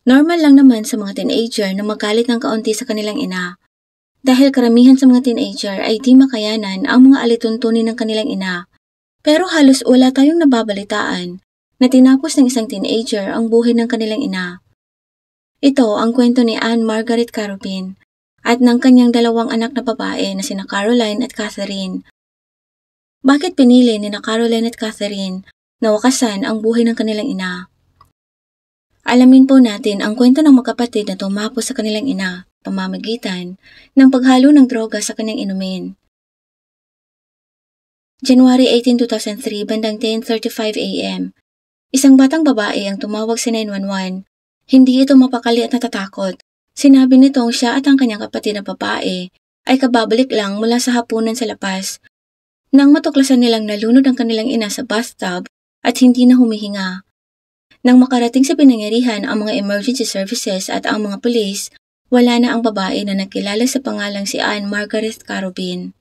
Normal lang naman sa mga teenager na magalit ng kaunti sa kanilang ina. Dahil karamihan sa mga teenager ay di makayanan ang mga alituntunin ng kanilang ina. Pero halos wala tayong nababalitaan na tinapos ng isang teenager ang buhay ng kanilang ina. Ito ang kwento ni Anne Margaret Carubin at ng kanyang dalawang anak na babae na sina Caroline at Catherine. Bakit pinili ni Caroline at Catherine na wakasan ang buhay ng kanilang ina? Alamin po natin ang kwento ng magkapatid na tumapos sa kanilang ina, pamamagitan ng paghalo ng droga sa kanyang inumin. January 18, 2003, bandang 10:35 a.m. Isang batang babae ang tumawag sa 911. Hindi ito mapakali at natatakot. Sinabi nitong siya at ang kanyang kapatid na babae ay kababalik lang mula sa hapunan sa labas. Nang matuklasan nilang nalunod ang kanilang ina sa bathtub at hindi na humihinga. Nang makarating sa pinangyarihan ang mga emergency services at ang mga pulis, wala na ang babae na nakilala sa pangalang si Anne Margaret Carubin.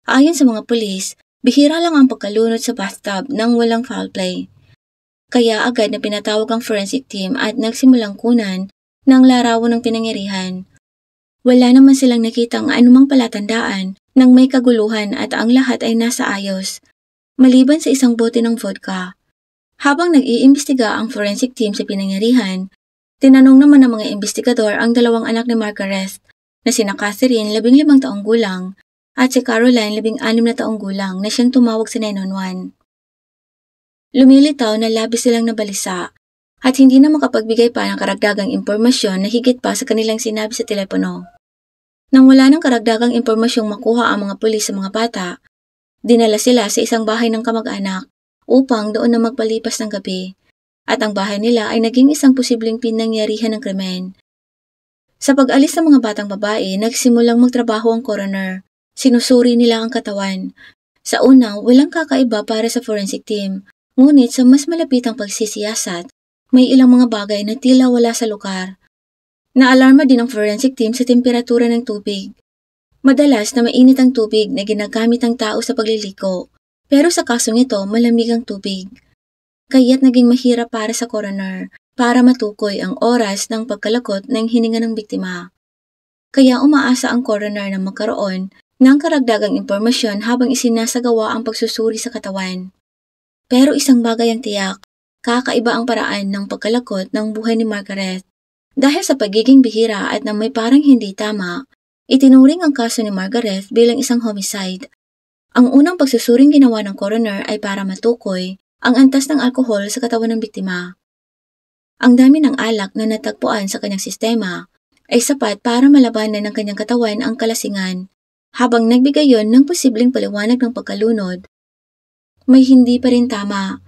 Ayon sa mga pulis, bihira lang ang pagkalunod sa bathtub nang walang foul play. Kaya agad na pinatawag ang forensic team at nagsimulang kunan ng larawan ng pinangyarihan. Wala naman silang nakitang anumang palatandaan ng may kaguluhan at ang lahat ay nasa ayos, maliban sa isang bote ng vodka. Habang nag-iimbestiga ang forensic team sa pinangyarihan, tinanong naman ng mga investigador ang dalawang anak ni Margaret na sina Catherine, 15 taong gulang, at si Caroline, 16 na taong gulang na siyang tumawag sa 911. Lumilitaw na labis silang nabalisa at hindi na makapagbigay pa ng karagdagang impormasyon na higit pa sa kanilang sinabi sa telepono. Nang wala ng karagdagang impormasyong makuha ang mga pulis sa mga bata, dinala sila sa isang bahay ng kamag-anak upang doon na magpalipas ng gabi at ang bahay nila ay naging isang posibleng pinangyarihan ng krimen. Sa pag-alis ng mga batang babae, nagsimulang magtrabaho ang coroner. Sinusuri nila ang katawan. Sa una, walang kakaiba para sa forensic team. Ngunit sa mas malapitang pagsisiyasat, may ilang mga bagay na tila wala sa lugar. Naalarma din ang forensic team sa temperatura ng tubig. Madalas na mainit ang tubig na ginagamit ng tao sa pagliliko, pero sa kasong ito malamig ang tubig. Kaya't naging mahirap para sa coroner para matukoy ang oras ng pagkalakot ng hininga ng biktima. Kaya umaasa ang coroner na magkaroon ng karagdagang impormasyon habang isinasagawa ang pagsusuri sa katawan. Pero isang bagay ang tiyak, kakaiba ang paraan ng pagkalakot ng buhay ni Margaret. Dahil sa pagiging bihira at na may parang hindi tama, itinuring ang kaso ni Margaret bilang isang homicide. Ang unang pagsusuring ginawa ng coroner ay para matukoy ang antas ng alkohol sa katawan ng biktima. Ang dami ng alak na natagpuan sa kanyang sistema ay sapat para malabanan ng kanyang katawan ang kalasingan, habang nagbigay yon ng posibleng paliwanag ng pagkalunod. May hindi pa rin tama.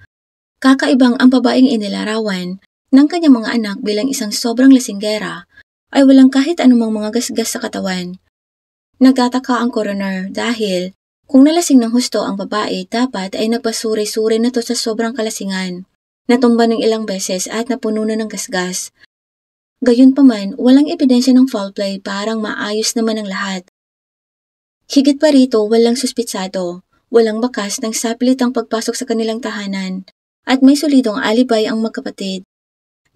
Kakaibang ang babaeng inilarawan ng kanyang mga anak bilang isang sobrang lasinggera ay walang kahit anumang mga gasgas sa katawan. Nagtataka ang coroner dahil kung nalasing ng husto ang babae, dapat ay nagpasuri-suri na to sa sobrang kalasingan, natumba ng ilang beses at napuno na ng gasgas. Gayunpaman, walang ebidensya ng foul play, parang maayos naman ang lahat. Higit pa rito, walang suspitsado, walang bakas ng sapilitang pagpasok sa kanilang tahanan, at may solidong alibay ang magkapatid.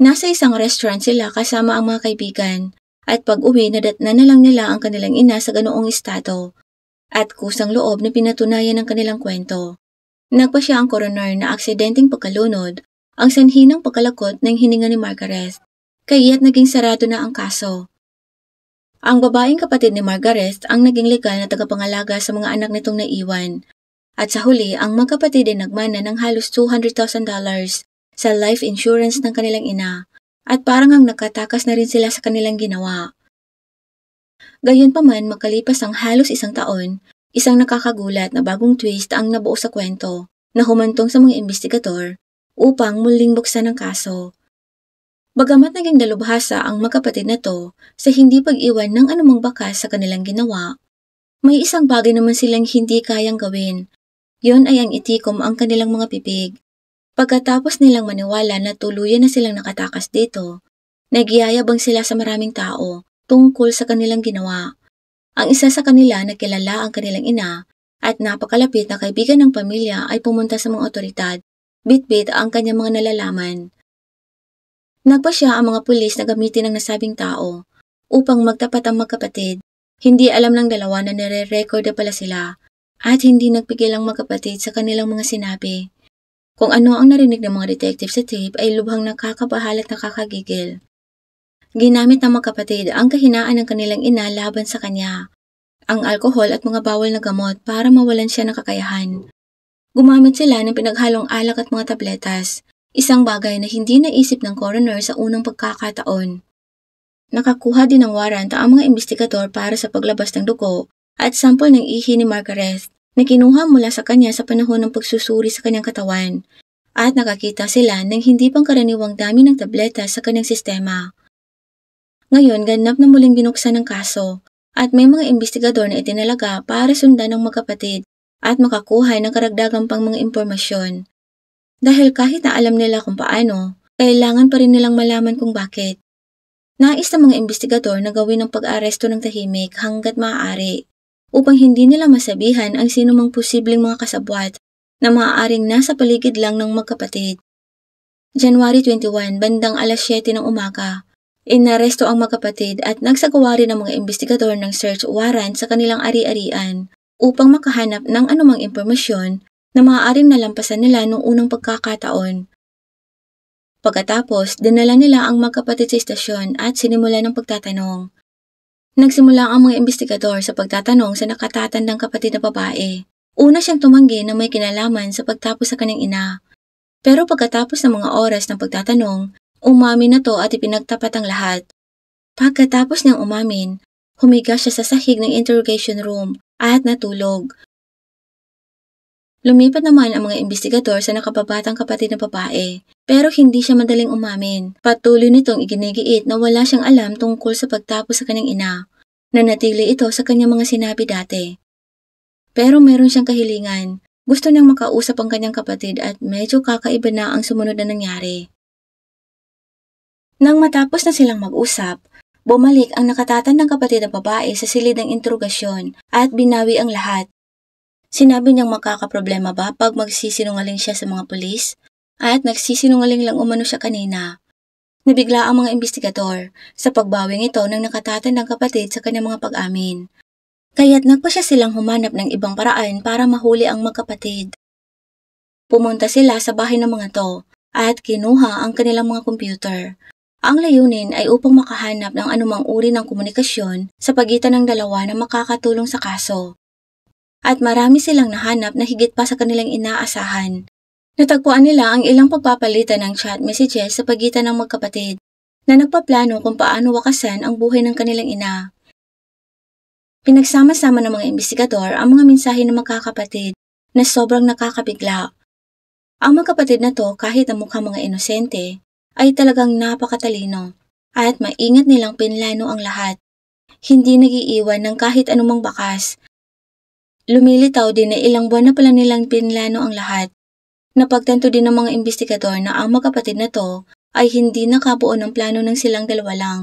Nasa isang restaurant sila kasama ang mga kaibigan, at pag-uwi nadatna na lang nila ang kanilang ina sa ganoong estado, at kusang loob na pinatunayan ng kanilang kwento. Nagpa siya ang coroner na aksidenteng pagkalunod ang sanhi ng pagkalakot ng hininga ni Margaret, kaya't naging sarado na ang kaso. Ang babaeng kapatid ni Margaret ang naging legal na tagapangalaga sa mga anak nitong naiwan, at sa huli ang magkapatid ay nagmana ng halos $200,000 sa life insurance ng kanilang ina, at parang ang nakatakas na rin sila sa kanilang ginawa. Gayunpaman, makalipas ang halos isang taon, isang nakakagulat na bagong twist ang nabuo sa kwento na humantong sa mga investigador upang muling buksan ang kaso. Bagamat naging dalubhasa ang magkapatid na to sa hindi pag-iwan ng anumang bakas sa kanilang ginawa, may isang bagay naman silang hindi kayang gawin. Yon ay ang itikom ang kanilang mga pipig. Pagkatapos nilang maniwala na tuluyan na silang nakatakas dito, nagyayabang sila sa maraming tao tungkol sa kanilang ginawa. Ang isa sa kanila na kilala ang kanilang ina at napakalapit na kaibigan ng pamilya ay pumunta sa mga otoridad, bit-bit ang kanyang mga nalalaman. Nagpasya ang mga pulis na gamitin ang nasabing tao upang magtapat ang magkapatid. Hindi alam ng dalawa na nire-record pala sila at hindi nagpigil ang magkapatid sa kanilang mga sinabi. Kung ano ang narinig ng mga detective sa tape ay lubhang nakakabahala at nakakagigil. Ginamit ng magkapatid ang kahinaan ng kanilang ina laban sa kanya, ang alkohol at mga bawal na gamot para mawalan siya ng kakayahan. Gumamit sila ng pinaghalong alak at mga tabletas, isang bagay na hindi naisip ng coroner sa unang pagkakataon. Nakakuha din ng warrant ang mga investigador para sa paglabas ng dugo at sample ng ihi ni Margaret na kinuha mula sa kanya sa panahon ng pagsusuri sa kanyang katawan at nakakita sila ng hindi pangkaraniwang dami ng tableta sa kanyang sistema. Ngayon, ganap na muling binuksan ng kaso at may mga investigador na itinalaga para sundan ng magkapatid at makakuha ng karagdagang pang mga impormasyon. Dahil kahit na alam nila kung paano, kailangan pa rin nilang malaman kung bakit. Nais ng mga investigador na gawin ang pag-aresto ng tahimik hanggat maaari upang hindi nila masabihan ang sinumang posibleng mga kasabwat na maaaring nasa paligid lang ng magkapatid. January 21, bandang alas 7 ng umaga, inaresto ang magkapatid at nagsagawa rin ang mga investigador ng search warrant sa kanilang ari-arian upang makahanap ng anumang impormasyon na maaaring nalampasan nila noong unang pagkakataon. Pagkatapos, dinala nila ang magkapatid sa istasyon at sinimula ng pagtatanong. Nagsimula ang mga investigador sa pagtatanong sa nakatatandang kapatid na babae. Una siyang tumanggi na may kinalaman sa pagtapos sa kanyang ina. Pero pagkatapos ng mga oras ng pagtatanong, umamin na to at ipinagtapat ang lahat. Pagkatapos niyang umamin, humiga siya sa sahig ng interrogation room at natulog. Lumipat naman ang mga investigador sa nakababatang kapatid na babae, pero hindi siya madaling umamin. Patuloy nitong iginigiit na wala siyang alam tungkol sa pagtapos sa kanyang ina. Nanatili ito sa kanyang mga sinabi dati. Pero meron siyang kahilingan. Gusto niyang makausap ang kanyang kapatid at medyo kakaiba na ang sumunod na nangyari. Nang matapos na silang mag-usap, bumalik ang nakatatandang kapatid na babae sa silid ng interogasyon at binawi ang lahat. Sinabi niyang makakaproblema ba pag magsisinungaling siya sa mga pulis? At nagsisinungaling lang umano siya kanina. Nabigla ang mga investigador sa pagbawing ito ng nakatatandang kapatid sa kanyang mga pag-amin. Kaya't nagpa siya silang humanap ng ibang paraan para mahuli ang magkapatid. Pumunta sila sa bahay ng mga to at kinuha ang kanilang mga computer. Ang layunin ay upang makahanap ng anumang uri ng komunikasyon sa pagitan ng dalawa na makakatulong sa kaso. At marami silang nahanap na higit pa sa kanilang inaasahan. Natagpuan nila ang ilang pagpapalitan ng chat messages sa pagitan ng magkapatid na nagpaplano kung paano wakasan ang buhay ng kanilang ina. Pinagsama-sama ng mga investigador ang mga mensahe ng magkakapatid na sobrang nakakabigla. Ang magkapatid na to, kahit ang mukhang mga inosente, ay talagang napakatalino at maingat nilang pinlano ang lahat. Hindi nagiiwan ng kahit anumang bakas. Lumilitaw din na ilang buwan na pala nilang pinlano ang lahat. Napagtanto din ng mga investigador na ang magkapatid na to ay hindi nakabuo ng plano ng silang dalawa lang.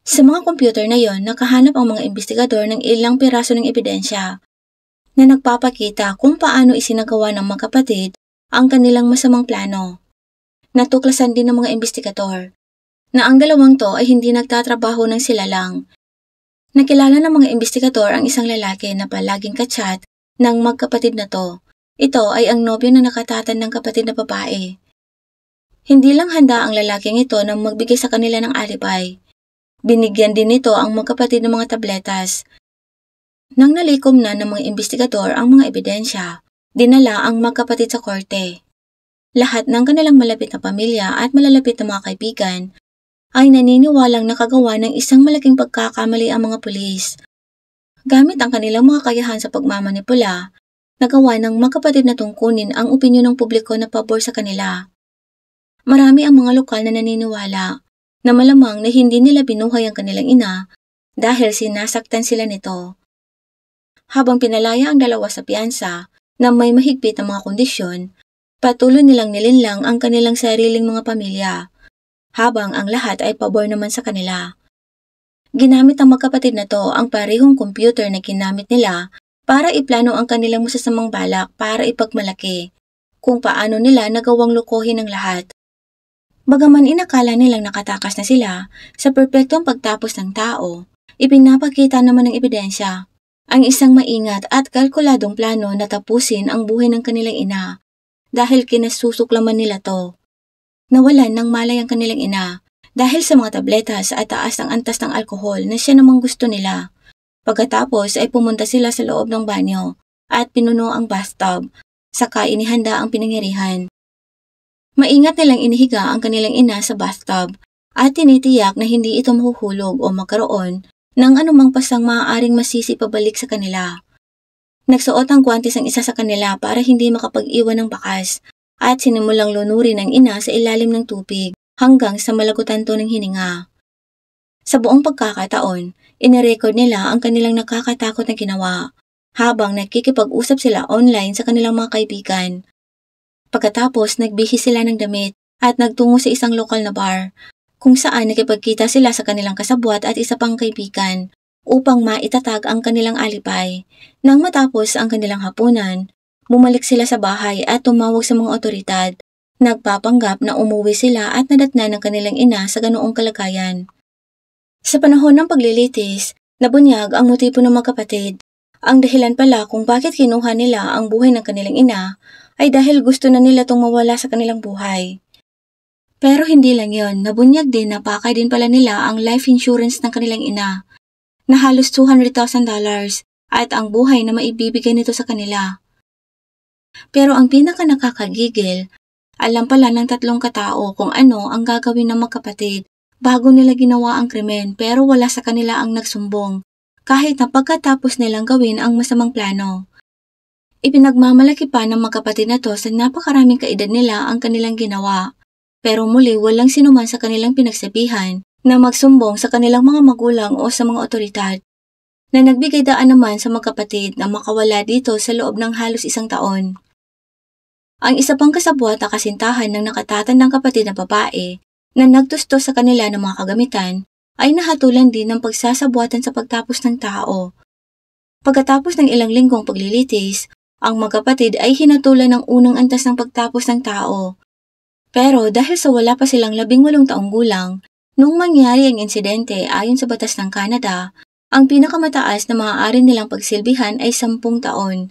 Sa mga computer na yon, nakahanap ang mga investigador ng ilang piraso ng ebidensya na nagpapakita kung paano isinagawa ng magkapatid ang kanilang masamang plano. Natuklasan din ng mga investigador na ang dalawang to ay hindi nagtatrabaho ng sila lang. Nakilala ng mga investigador ang isang lalaki na palaging kachat ng magkapatid na to. Ito ay ang nobyo na nakatatandang kapatid na babae. Hindi lang handa ang lalaking ito na magbigay sa kanila ng alibay. Binigyan din nito ang magkapatid ng mga tabletas. Nang nalikom na ng mga investigador ang mga ebidensya, dinala ang magkapatid sa korte. Lahat ng kanilang malapit na pamilya at malalapit na mga kaibigan ay naniniwalang nakagawa ng isang malaking pagkakamali ang mga pulis. Gamit ang kanilang mga kakayahan sa pagmamanipula, nagawa ng magkapatid na tungkunin ang opinyon ng publiko na pabor sa kanila. Marami ang mga lokal na naniniwala na malamang na hindi nila binuhay ang kanilang ina dahil sinasaktan sila nito. Habang pinalaya ang dalawa sa piyansa na may mahigpit na mga kondisyon, patuloy nilang nilinlang ang kanilang sariling mga pamilya, habang ang lahat ay pabor naman sa kanila. Ginamit ng magkapatid na to ang parehong computer na ginamit nila para iplano ang kanilang masasamang balak para ipagmalaki kung paano nila nagawang lukohin ang lahat. Bagaman inakala nilang nakatakas na sila sa perpektong pagtapos ng tao, ipinapakita naman ng ebidensya ang isang maingat at kalkuladong plano na tapusin ang buhay ng kanilang ina dahil kinasusuklaman nila to. Nawalan ng malay ang kanilang ina dahil sa mga tabletas at taas ng antas ng alkohol na siya namang gusto nila. Pagkatapos ay pumunta sila sa loob ng banyo at pinuno ang bathtub, saka inihanda ang pinangyarihan. Maingat nilang inihiga ang kanilang ina sa bathtub at tinitiyak na hindi ito mahuhulog o magkaroon ng anumang pasang maaaring masisi pabalik sa kanila. Nagsuot ang guwantes ang isa sa kanila para hindi makapag-iwan ng bakas at sinimulang lunurin ang ina sa ilalim ng tubig hanggang sa malagutan to ng hininga. Sa buong pagkakataon, inirecord nila ang kanilang nakakatakot na ginawa habang nakikipag-usap sila online sa kanilang mga kaibigan. Pagkatapos, nagbihis sila ng damit at nagtungo sa isang lokal na bar kung saan nakipagkita sila sa kanilang kasabwat at isa pang kaibigan upang maitatag ang kanilang alipay. Nang matapos ang kanilang hapunan, bumalik sila sa bahay at tumawag sa mga otoridad. Nagpapanggap na umuwi sila at nadatnan ng kanilang ina sa ganoong kalagayan. Sa panahon ng paglilitis, nabunyag ang motibo ng magkapatid. Ang dahilan pala kung bakit kinuha nila ang buhay ng kanilang ina ay dahil gusto na nila itong mawala sa kanilang buhay. Pero hindi lang yon, nabunyag din na pakay din pala nila ang life insurance ng kanilang ina na halos $200,000 at ang buhay na maibibigay nito sa kanila. Pero ang pinaka nakakagigil, alam pala ng tatlong katao kung ano ang gagawin ng magkapatid bago nila ginawa ang krimen pero wala sa kanila ang nagsumbong kahit na pagkatapos nilang gawin ang masamang plano. Ipinagmamalaki pa ng magkapatid na to sa napakaraming kaedad nila ang kanilang ginawa. Pero muli walang sinuman sa kanilang pinagsabihan na magsumbong sa kanilang mga magulang o sa mga otoridad na nagbigay daan naman sa magkapatid na makawala dito sa loob ng halos 1 taon. Ang isa pang kasabwat na kasintahan ng nakatatandang kapatid na babae na nagtusto sa kanila ng mga kagamitan ay nahatulan din ng pagsasabwatan sa pagtapos ng tao. Pagkatapos ng ilang linggong paglilitis, ang magkapatid ay hinatulan ng unang antas ng pagtapos ng tao. Pero dahil sa wala pa silang 18 taong gulang, nung mangyari ang insidente ayon sa batas ng Canada, ang pinakamataas na maaari nilang pagsilbihan ay 10 taon.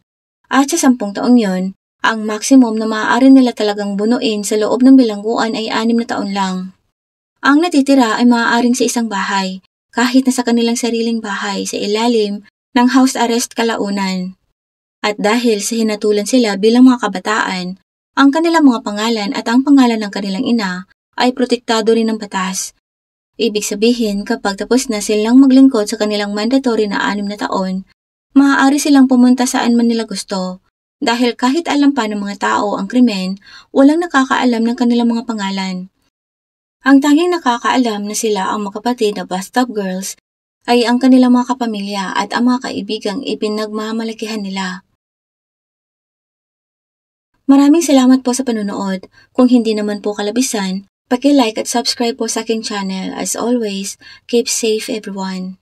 At sa 10 taong yon, ang maximum na maaari nila talagang bunuin sa loob ng bilangguan ay 6 na taon lang. Ang natitira ay maaaring sa isang bahay, kahit na sa kanilang sariling bahay sa ilalim ng house arrest kalaunan. At dahil sa hinatulan sila bilang mga kabataan, ang kanilang mga pangalan at ang pangalan ng kanilang ina ay protektado rin ng batas. Ibig sabihin kapag tapos na silang maglingkod sa kanilang mandatory na 6 na taon, maaari silang pumunta saan man nila gusto. Dahil kahit alam pa ng mga tao ang krimen, walang nakakaalam ng kanilang mga pangalan. Ang tanging nakakaalam na sila ang magkapatid na Bathtub Girls ay ang kanilang mga kapamilya at ang mga kaibigang ipinagmamalakihan nila. Maraming salamat po sa panonood. Kung hindi naman po kalabisan, paki-like at subscribe po sa aking channel. As always, keep safe everyone.